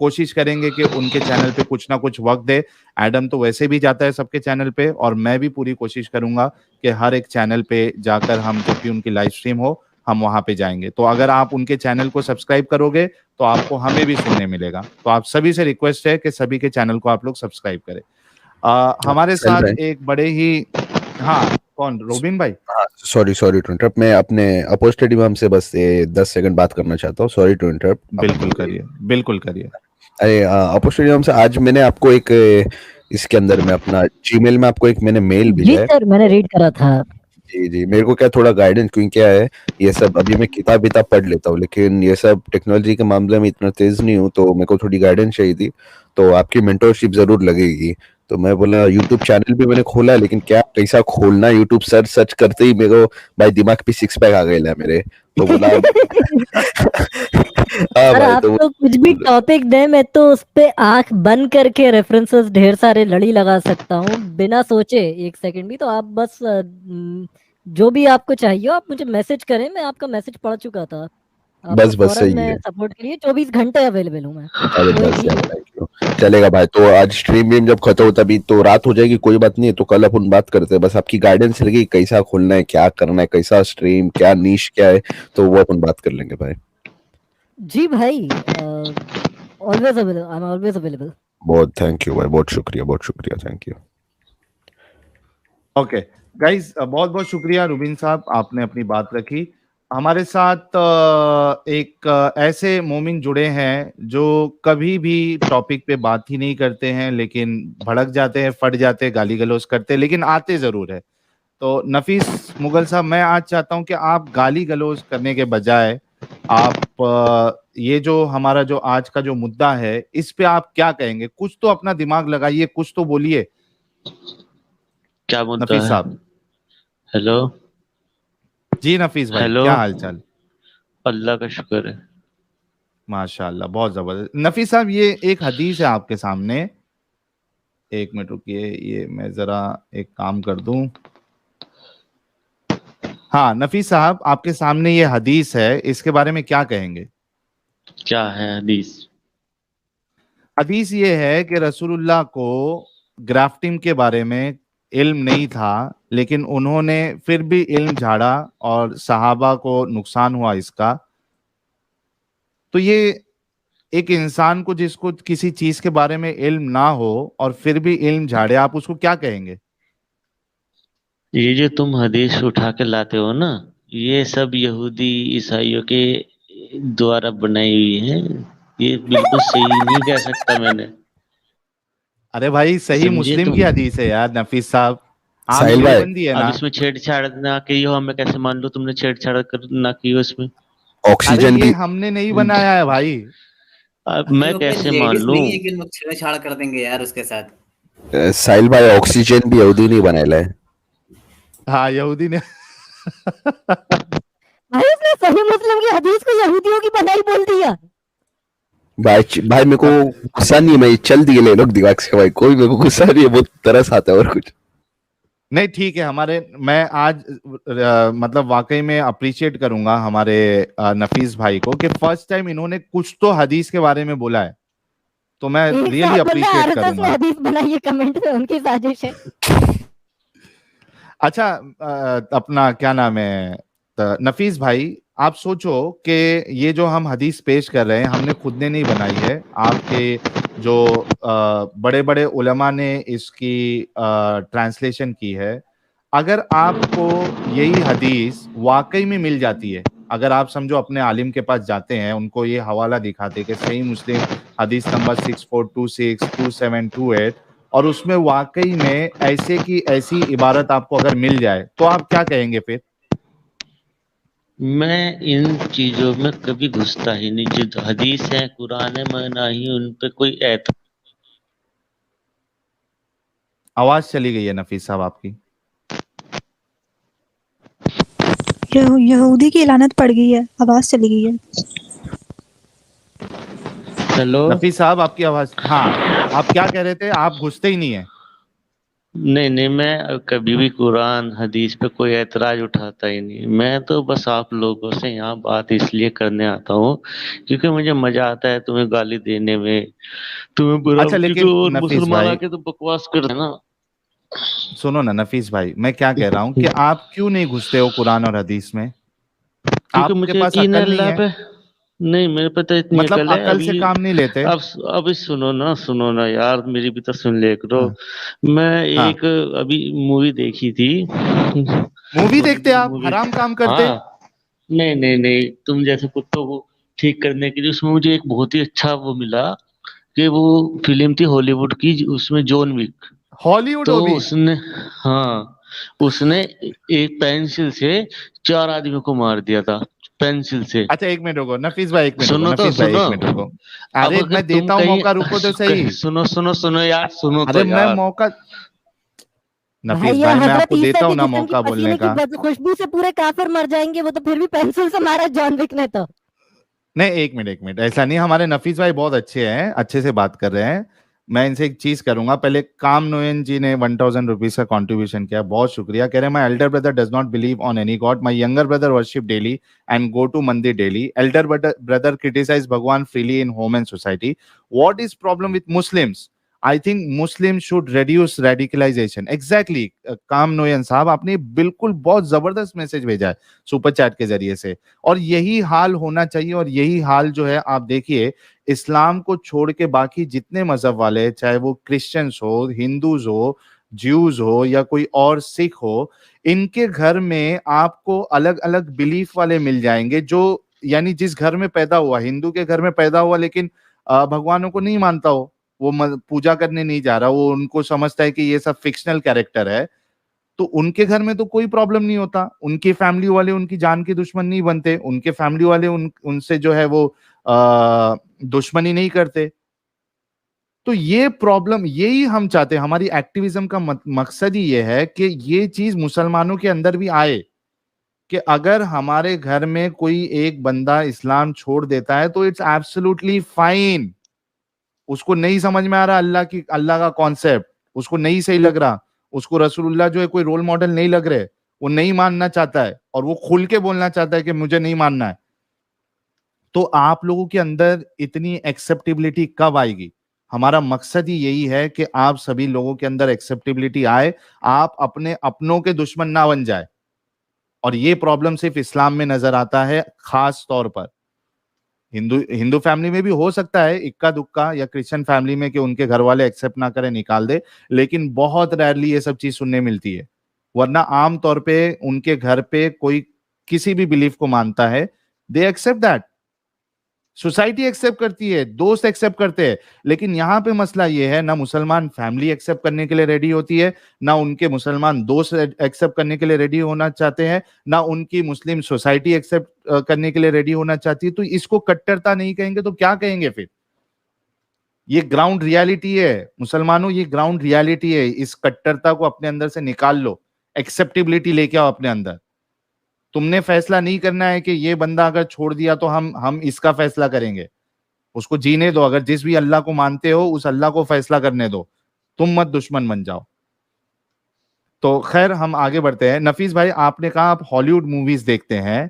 कोशिश करेंगे कि उनके चैनल पे कुछ ना कुछ वक्त दे। एडम तो वैसे भी जाता है सबके चैनल पे, और मैं भी पूरी कोशिश करूंगा कि हर एक चैनल पे जाकर हम जब भी उनकी लाइव स्ट्रीम हो, हम वहां पे जाएंगे। तो अगर आप उनके चैनल को सब्सक्राइब करोगे तो आपको हमें भी सुनने मिलेगा। तो आप सभी से रिक्वेस्ट है कि सभी के चैनल को आप लोग सब्सक्राइब करें। हमारे साहिल साथ भाई, एक बड़े ही, हाँ, कौन, रोबिन भाई? सॉरी सॉरी टू इंटरप्ट, मैं अपने अपोस्टेड इमाम से बस 10 सेकंड बात करना चाहता हूँ। Sorry to interrupt. बिल्कुल करिए, बिल्कुल करिए। अरे अपोस्टेड इमाम से, आज मैंने आपको एक इसके अंदर में अपना जीमेल में आपको एक मैंने मेल जी भेजा है। सर, मैंने रीड करा था। जी जी, मेरे को क्या थोड़ा गाइडेंस, क्योंकि क्या है, ये सब अभी मैं किताब विताब पढ़ लेता हूँ, लेकिन ये सब टेक्नोलॉजी के मामले में इतना तेज नहीं हूँ, तो मेरे को थोड़ी गाइडेंस चाहिए थी। तो आपकी मेंटरशिप जरूर लगेगी। तो मैं बोला, यूट्यूब चैनल भी मैंने खोला, लेकिन क्या कैसा खोलना, यूट्यूब सर्च सर्च करते ही मेरे को भाई दिमाग पे 6 पैक आ गए ला मेरे। तो बोला हाँ सर, भाई, आप तो तो कुछ भी टॉपिक दें, मैं तो उस पे आंख बंद करके रेफरेंसेस ढेर सारे लड़ी लगा सकता हूँ बिना सोचे एक सेकंड भी। तो आप बस जो भी आपको चाहिए आप मुझे मैसेज करें, मैं आपका मैसेज पढ़ चुका था। आपको बस फौरन सही मैं है। सपोर्ट के लिए 24 घंटे अवेलेबल हूँ मैं, अरे कोई बस भी यार, हो। Thank you. चलेगा भाई, तो आज स्ट्रीम भी जब खत्म हो तभी तो रात हो जाएगी, कोई बात नहीं, तो कल अपन बात करते हैं। बस आपकी गाइडेंस लगी, कैसा खोलना है, क्या करना है, कैसा स्ट्रीम, क्या नीश क्या है, तो वो अपन बात कर लेंगे भाई। जी भाई, always available, I am always available. बहुत थैंक यू भाई, बहुत शुक्रिया, बहुत शुक्रिया, थैंक यू। ओके गाइस, बहुत बहुत शुक्रिया रुबिन साहब, आपने अपनी बात रखी। हमारे साथ एक ऐसे मोमिन जुड़े हैं जो कभी भी टॉपिक पे बात ही नहीं करते हैं, लेकिन भड़क जाते हैं, फट जाते हैं, गाली गलौज करते हैं, लेकिन आते जरूर है। तो नफीस मुगल साहब, मैं आज चाहता हूं कि आप गाली गलौज करने के बजाय आप ये जो हमारा जो आज का जो मुद्दा है, इस पे आप क्या कहेंगे? कुछ तो अपना दिमाग लगाइए, कुछ तो बोलिए। क्या मुद्दा नफीस है? साहब। हेलो जी नफीस भाई, हेलो, क्या हाल चाल? अल्लाह का शुक्र है। माशाल्लाह, बहुत जबरदस्त। नफीस साहब, ये एक हदीस है आपके सामने, एक मिनट रुकिए, ये मैं जरा एक काम कर दूं। हाँ नफीस साहब, आपके सामने ये हदीस है, इसके बारे में क्या कहेंगे? क्या है हदीस? हदीस ये है कि रसूलुल्लाह को ग्राफ्टिंग के बारे में इल्म नहीं था, लेकिन उन्होंने फिर भी इल्म झाड़ा और सहाबा को नुकसान हुआ इसका। तो ये एक इंसान को जिसको किसी चीज के बारे में इल्म ना हो और फिर भी इल्म झाड़े, आप उसको क्या कहेंगे? ये जो तुम हदीस उठा के लाते हो ना, ये सब यहूदी ईसाइयों के द्वारा बनाई हुई है, ये बिल्कुल सही नहीं कह सकता मैंने। अरे भाई सही समझे मुस्लिम तुम? की हदीस है यार नफीस साहब, आप साहिल भाई, देवबंदी है अब ना। इसमें छेड़छाड़ ना की हो, हमें कैसे मान लो तुमने छेड़छाड़ ना की हो इसमें? अरे ऑक्सीजन ये भी हमने नहीं बनाया है भाई। अब अरे मैं वो कोई कैसे मान लेडीज लूं? नहीं है कि लोग छेड़छाड़ कर देंगे यार उसके साथ। साहिल भाई ऑक्सीजन भी यहूदी नहीं बनाएला है हाँ यहूदी ने भाई उसने सही मुस्लिम की हदीस को यहूदियों की बनाई बोल दिया। भाई भाई मेरे को गुस्सा नहीं है, मैं चल दिए ले लोग दिमाग से भाई, कोई मेरे को गुस्सा नहीं है, बहुत तरस आता है और कुछ नहीं ठीक है। हमारे मैं आज मतलब वाकई में अप्रिशिएट करूंगा हमारे नफीस भाई को कि फर्स्ट टाइम इन्होंने कुछ तो हदीस के बारे में बोला है, तो मैं एक रियली साहब बोला अप्रिशिएट आरएसएस ने करूंगा। हदीस बनाई है, कमेंट में उनकी साजिश है। अच्छा अपना क्या नाम है नफीस भाई, आप सोचो कि ये जो हम हदीस पेश कर रहे हैं हमने खुद ने नहीं बनाई है, आपके जो बड़े बड़े उलमा ने इसकी ट्रांसलेशन की है। अगर आपको यही हदीस वाकई में मिल जाती है, अगर आप समझो अपने आलिम के पास जाते हैं, उनको ये हवाला दिखाते कि सही मुस्लिम हदीस नंबर 6426 2728 और उसमें वाकई में ऐसे की ऐसी इबारत आपको अगर मिल जाए तो आप क्या कहेंगे फिर? मैं इन चीजों में कभी घुसता ही नहीं, जो हदीस है कुरान है मैं ना ही उन पे कोई आवाज चली गई है नफीस साहब आपकी। यहूदी की लानत पड़ गई है, आवाज चली गई है। हेलो नफीस साहब आपकी आवाज, हाँ आप क्या कह रहे थे? आप घुसते ही नहीं है। नहीं मैं कभी भी कुरान हदीस पे कोई ऐतराज उठाता ही नहीं। मैं तो बस आप लोगों से यहाँ बात इसलिए करने आता हूँ क्योंकि मुझे मजा आता है तुम्हें गाली देने में, तुम्हें बुरा, अच्छा क्योंकि लेकिन और नफीस मुसलमान भाई आके तो बकवास करते हैं ना। सुनो ना नफीस भाई, मैं क्या कह रहा हूँ कि आप क्यों नहीं घुसते हो कुरान और हदीस में? क्योंकि आपके मुझे पास यकीन है अकल नहीं अल्लाह है, पे। नहीं मेरे पे तो इतनी मतलब अकल है। अकल से अभी काम नहीं लेते। अभी सुनो ना यार, मेरी भी तो सुन ले करो। हाँ मैं हाँ। एक अभी मूवी देखी थी। मूवी देखते आप, मूवी, हराम काम करते। हाँ। नहीं तुम जैसे कुत्तों को ठीक करने के लिए उसमें मुझे एक बहुत ही अच्छा वो मिला कि वो फिल्म थी हॉलीवुड की, उसमें जॉन विक। हॉलीवुड तो हो भी? उसने, हाँ, उसने एक पेंसिल से 4 आदमियों को मार दिया था, पेंसिल से। अच्छा एक मिनट रुको नफीस भाई, एक मिनट रुको सुनो तो नफीस भाई, सुनो। एक मिनट रुको। अब अरे अगर मैं तुम देता हूँ कहीं मौका, रुको तो सही। सुनो यार, सुनो अरे तो मैं यार। मौका, भाई नफीस ये भाई मैं हजरत आपको ईसा देता की हूँ ना जिस्म की मौका बोलने पसीने की का। खुशबू से पूरे काफिर मर जाएंगे, वो तो फिर भी पेंसिल से मारा जॉन विक ने तो। नहीं एक मिनट ऐसा नहीं, हमारे नफीस भाई बहुत अच्छे हैं, अच्छे से बात कर रहे हैं। मैं इनसे एक चीज करूंगा, पहले काम नोयन जी ने 1000 रुपीज का कंट्रीब्यूशन किया, बहुत शुक्रिया। कह रहे हैं my elder brother does not believe on any god, my younger brother worship daily and go to mandir daily, elder brother criticise bhagwan freely in home and society, what is problem with Muslims? I think Muslim should reduce radicalisation. Exactly काम नोयन साहब, आपने बिल्कुल बहुत जबरदस्त मैसेज भेजा है सुपर चैट के जरिए से, और यही हाल होना चाहिए। और यही हाल जो है आप देखिए, इस्लाम को छोड़ के बाकी जितने मजहब वाले, चाहे वो क्रिश्चियंस हो, हिंदूज हो, ज्यूज हो या कोई और सिख हो, इनके घर में आपको अलग अलग बिलीफ वाले मिल जाएंगे। जो यानी जिस घर में पैदा हुआ, हिंदू के घर में पैदा हुआ लेकिन भगवानों को नहीं मानता हो, वो पूजा करने नहीं जा रहा, वो उनको समझता है कि ये सब फिक्शनल कैरेक्टर है, तो उनके घर में तो कोई प्रॉब्लम नहीं होता, उनकी फैमिली वाले उनकी जान के दुश्मन नहीं बनते, उनके फैमिली वाले उनसे जो है वो दुश्मनी नहीं करते। तो ये प्रॉब्लम, यही हम चाहते हैं, हमारी एक्टिविज्म का मकसद ही ये है कि ये चीज मुसलमानों के अंदर भी आए कि अगर हमारे घर में कोई एक बंदा इस्लाम छोड़ देता है तो इट्स एब्सोल्युटली फाइन। उसको नहीं समझ में आ रहा अल्लाह का कॉन्सेप्ट, उसको नहीं सही लग रहा, उसको रसूलुल्लाह जो है कोई रोल मॉडल नहीं लग रहे, वो नहीं मानना चाहता है और वो खुल के बोलना चाहता है कि मुझे नहीं मानना है, तो आप लोगों के अंदर इतनी एक्सेप्टेबिलिटी कब आएगी? हमारा मकसद ही यही है कि आप सभी लोगों के अंदर एक्सेप्टेबिलिटी आए, आप अपने अपनों के दुश्मन ना बन जाए। और ये प्रॉब्लम सिर्फ इस्लाम में नजर आता है, खास तौर पर हिंदू फैमिली में भी हो सकता है इक्का दुक्का, या क्रिश्चियन फैमिली में कि उनके घर वाले एक्सेप्ट ना करें, निकाल दे, लेकिन बहुत रेयरली ये सब चीज सुनने मिलती है। वरना आम तौर पे उनके घर पे कोई किसी भी बिलीफ को मानता है, they accept that, society accept करती है, दोस्त एक्सेप्ट करते हैं। लेकिन यहाँ पे मसला ये है, ना मुसलमान फैमिली एक्सेप्ट करने के लिए रेडी होती है, ना उनके मुसलमान दोस्त एक्सेप्ट करने के लिए रेडी होना चाहते हैं, ना उनकी मुस्लिम सोसाइटी एक्सेप्ट करने के लिए रेडी होना चाहती है। तो इसको कट्टरता नहीं कहेंगे तो क्या कहेंगे फिर? ये ग्राउंड रियलिटी है मुसलमानों, ये ग्राउंड रियलिटी है। इस कट्टरता को अपने अंदर से निकाल लो, एक्सेप्टेबिलिटी लेके आओ अपने अंदर। तुमने फैसला नहीं करना है कि ये बंदा अगर छोड़ दिया तो हम इसका फैसला करेंगे, उसको जीने दो। अगर जिस भी अल्लाह को मानते हो उस अल्लाह को फैसला करने दो, तुम मत दुश्मन बन जाओ। तो खैर हम आगे बढ़ते हैं। नफीस भाई, आपने कहा आप हॉलीवुड मूवीज देखते हैं,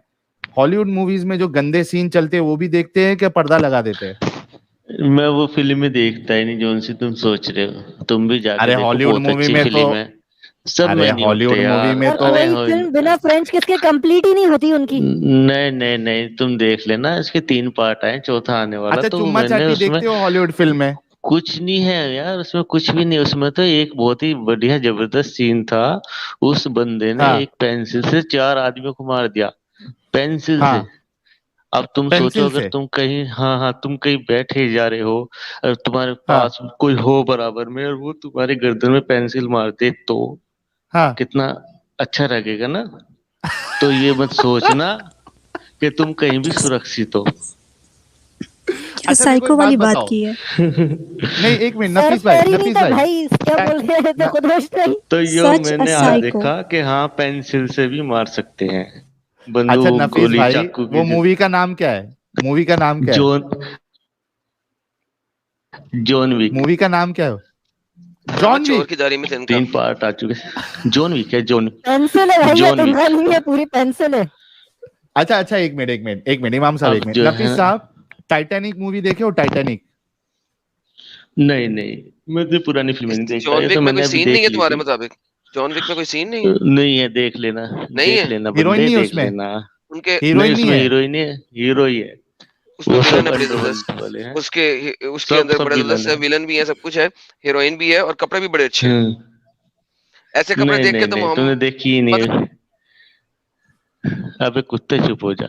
हॉलीवुड मूवीज में जो गंदे सीन चलते हैं वो भी देखते हैं कि पर्दा लगा देते हैं? मैं वो फिल्में देखता ही नहीं जो उनसे तुम सोच रहे हो। तुम भी जाके अरे देखो, हॉलीवुड बहुत मूवी अच्छी में फिल्म तो, है। सब अरे में नहीं हॉलीवुड होते मूवी यार। में तो कोई फिल्म बिना फ्रेंच किस के कंप्लीट ही नहीं होती उनकी। नहीं नहीं नहीं, तुम देख लेना, इसके 3 पार्ट आए, चौथा आने वाला। अच्छा, तो चुम्मा मैंने चाटी उसमें देखते हो हॉलीवुड फिल्म में? कुछ नहीं है यार, उसमें कुछ भी नहीं। उसमें तो एक बहुत ही बढ़िया जबरदस्त सीन था। उस बंदे ने हाँ एक पेंसिल से 4 आदमियों को मार दिया, पेंसिल से। हाँ, अब तुम सोचो, पेंसिल अगर से। तुम कहीं, हाँ हाँ, तुम कहीं बैठे जा रहे हो और तुम्हारे हाँ पास कोई हो बराबर में और वो तुम्हारे गर्दन में पेंसिल मार दे तो हाँ। कितना अच्छा लगेगा ना। तो ये मत सोचना कि तुम कहीं भी सुरक्षित हो। क्या अच्छा मेरे को साइको एक वाली बात बात बताओ। की है। नहीं, एक मिनट, सर नफीस भाई, पैर ही नहीं नफीस था भाई, भाई, क्या बोल रहे हैं तो खुद होश नहीं। तो यो सच अ मैंने आज साइको। देखा कि हाँ, पेंसिल से भी मार सकते हैं, अच्छा बंदूक, नफीस गोली, भाई, चाकू वो की। मूवी का नाम क्या है? मूवी का नाम क्या है? John Wick. मूवी का नाम क्या है? हाँ, जॉन चोर विक। की दाढ़ी में तिनका। 3 पार्ट आ चुके। जॉन विक है, जॉन पेंसिल है भैया, जॉन विक। तिनका नहीं है, पूरी पेंसिल है। अच्छा अच्छा, एक मिनट एक मिनट एक मिनट, इमाम साहब एक अब मिनट। जो नफीस है, साहब, टाइटैनिक मूवी देखे हो? टाइटैनिक? नहीं नहीं, मैं तो पुरानी फिल्में नहीं देखता, जॉन ये विक तो में मैंने कोई अभी सीन नहीं देख है ली तुम्हारे थी। मुताबिक? जॉन विक में कोई सीन नहीं है? नहीं है, देख लेना, नहीं देख है? लेना हीरोइन बंदे, नहीं है देख उसमें? लेना। उनके हीरोइन नहीं, नहीं उसमें है? हीरोइन है, हीरो ही है। उसमें वो विलन सब है बड़े अंडरवर्ल्ड जबरदस्त। वाले हैं, उसके सब अंदर सब बड़े विलन जबरदस्त है, है। विलन भी है, सब कुछ है, हीरोइन भी है और कपड़े भी बड़े अच्छे हैं। ऐसे कपड़े नहीं देख के नहीं तो नहीं, तुमने मोहम्मद देखी ही नहीं है। अबे कुत्ते, चुप हो जा।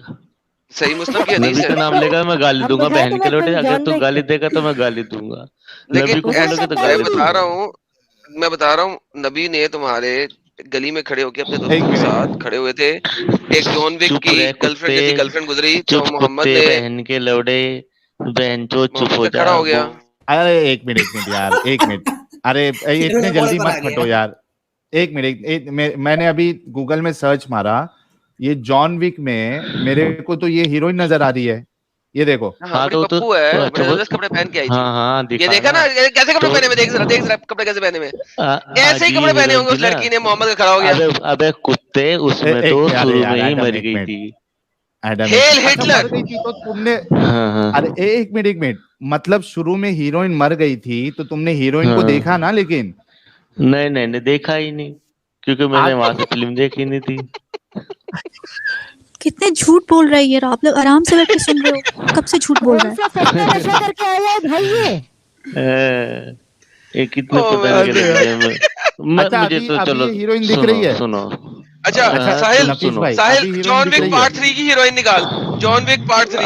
सही मुस्लिम की हदीस नबी है। का नाम लेगा मैं गाली हम दूंगा, दिखाए बहन के तुम्हें लोटे। फिल्म अगर जॉन तू विक। गाली देगा तो मैं गाली दूंगा। लेकिन नबी को उसने बोलोगे तो टक्कर मैं भी गाली दी। बता रहा दूंगा। हूँ, मैं बता रहा हूँ, नबी ने तुम्हारे गली में खड़े होके अपने एक दोस्तों के साथ मिनट, खड़े हुए थे। एक जॉन विक चुप की रहे गर्लफ्रेंड, कुत्ते, जैसी गर्लफ्रेंड गुजरी तो चुप मोहम्मद कुत्ते, ने बहन के लौड़े, बहन चो, चुप मोहम्मद हो पे जा खड़ा हो गया। वो। अरे एक मिनट यार, एक मिनट। अरे हीरो इतने ने बॉर्डर जल्दी बना मत दिया। फटो यार। एक मिनट, मैंने अभी गूगल में सर्च मारा, ये जॉन विक में मेरे को तो ये हीरोइन नजर आ रही है। ये देखो। हाँ, हाँ बड़ी तो पप्पू तो है, अच्छा बड़े वो, जबरदस्त कपड़े पहन के आई थी। हाँ हाँ ये दिखा देखा ना। ना, ये कैसे कपड़े तो पहने हुए, देख जरा, देख जरा कपड़े कैसे पहने हुए। ऐसे ही आज ये कपड़े पहने हीरोइन होंगे थी उस ना। लड़की ने, मोहम्मद का खड़ा हो गया। अबे अबे कुत्ते, उसमें एक तो मिनट, अरे शुरू यार में ही एडम मर एक गई मिनट, थी। एडम एक हेल मिनट। अच्छा मर हिटलर। गई थी तो तुमने, हाँ हाँ अरे एक मिनट एक मिनट, मतलब शुरू में हीरोइन मर गई थी तो तुमने हीरोइन को देखा हाँ। ना? लेकिन नहीं नहीं नहीं, देखा ही नहीं, क्योंकि मैंने आज वहां से फिल्म देखी नहीं थी। कितने झूठ बोल रहा है ये, आप लोग आराम से बैठ के सुन रहे हो, कब से झूठ बोल रहा कौन सा सस्ता नशा करके आया है भाई ये? ये कितने ओ पता नहीं मेरे अरे के यार। लगे अच्छा मुझे अभी तो अभी चलो, ये हीरोइन दिख सुनो रही है? सुनो। अच्छा अच्छा साहिल, नफीस सुनो। भाई, साहिल, अभी हीरोइन जॉन दिख विक रही है? पार्ट 3 की हीरोइन निकाल। John Wick part 3।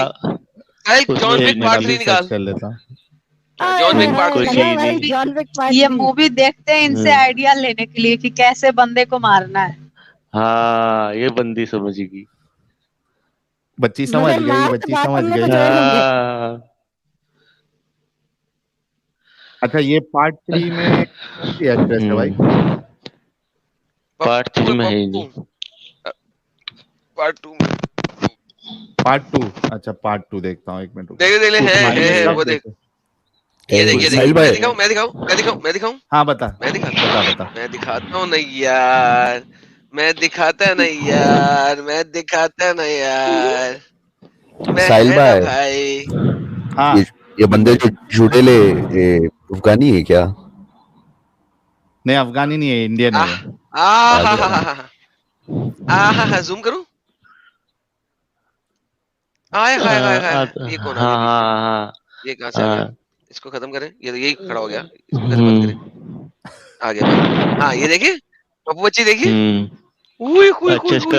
साहिल, उसमें जॉन एक विक मिनट पार्ट अभी 3 सर्च निकाल। कर लेता हूँ। आए जॉन हाय विक पार्ट हाय, कोई 3। लगा चीज भाई नहीं। जॉन विक पार्ट ये 3। मूवी देखते हैं इनसे आइडिया लेने के लिए कि कैसे बंदे को मारना है। हाँ, ये बंदी समझेगी। बच्ची समझ मगर गई, मार तो बच्ची समझ बॉटम में गई। कुछ और होंगे। हाँ, अच्छा ये पार्ट 3 में कौन सी एक्ट्रेस है भाई? पार्ट पप्पू 3 है, में है ही नहीं। पप्पू। पार्ट 2 में पार्ट 2? अच्छा पार्ट 2 देखता हूँ, एक मिनट रुको। देख ले, उसमें भाई ही ये नहीं है है। सब वो देख। देखे। ये देख, ये देख, साहिल मैं भाई, दिखाऊं, मैं दिखाऊं, मैं दिखाऊं, मैं दिखाऊं, हाँ बता मैं दिखाता बता हूँ, बता। मैं दिखाता हूँ नहीं यार, मैं दिखाता नहीं यार, मैं दिखाता नहीं यार, मैं साहिल है ना भाई, भाई। हाँ ये ये बंदे जो झूठेले अफगानी है क्या? नहीं, अफगानी नहीं है, इंडियन है आह, ये। आह, अच्छा। जूम करूं? आय हाय हाय हाय हाय, ये कौन आ गया हाँ बीच में? हाँ ये कहाँ से आ गया? हाँ। इसको खत्म करें, ये यही खड़ा हो गया, इसको कैसे बंद करें? आ गया भाई। हाँ ये देखिए, पप्पू बच्ची देखिए। अच्छा इसका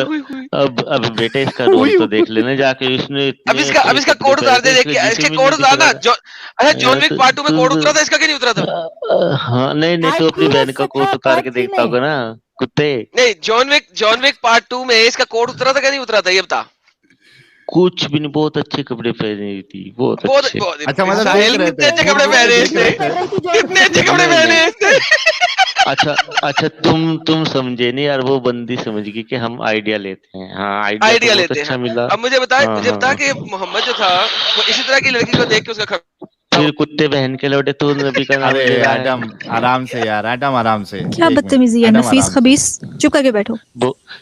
अब बेटे इसका रोल तो देख लेना जाके, इसने अब इसका कोड उतार दे, इसके कोड उतार ना। अच्छा जॉन विक पार्ट 2 में कोड उतरा था, इसका क्यों नहीं उतरा था? हाँ नहीं तो अपनी बहन का कोट उतार के देखता होगा ना कुत्ते। नहीं जॉन विक पार्ट 2 में इसका कोड उतरा था क्या नहीं उतरा था, ये बता। कुछ भी नहीं, बहुत अच्छे कपड़े पहने थी, बहुत अच्छे। अच्छा मतलब साहिल कितने अच्छे कपड़े पहने इसने, कितने अच्छे कपड़े पहने इसने। अच्छा तुम समझे नहीं यार, वो बंदी समझ गई कि हम आइडिया लेते हैं। हाँ आइडिया तो लेते अच्छा हैं। मिला। अब मुझे बता कि मोहम्मद जो था वो इसी तरह की लड़की को देख के उसका फिर कुत्ते बहन के लौटे तो नबी का नाम अरे ले रहा है। एडम आराम से यार, एडम आराम से। क्या बदतमीजी है, नफीस खबीस, चुप करके बैठो।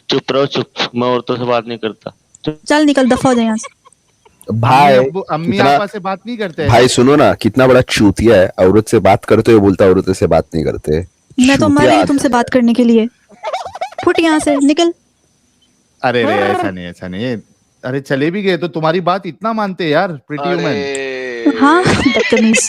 चुप रहो चुप, मैं औरतों से बात नहीं करता। चल निकल, दफा हो जाए यहाँ से। भाई अम्मी आपा से बात नहीं करते हैं। भाई सुनो ना, कितना बड़ा चूतिया है, औरत से बात करते हुए बोलता औरत से बात नहीं करते। मैं तो मर रही हूँ तुमसे बात करने के लिए, फुट यहाँ से निकल। अरे ऐसा नहीं। अरे चले भी गए तो तुम्हारी बात इतना मानते यार प्रीटी वुमन। हाँ बदतमीज।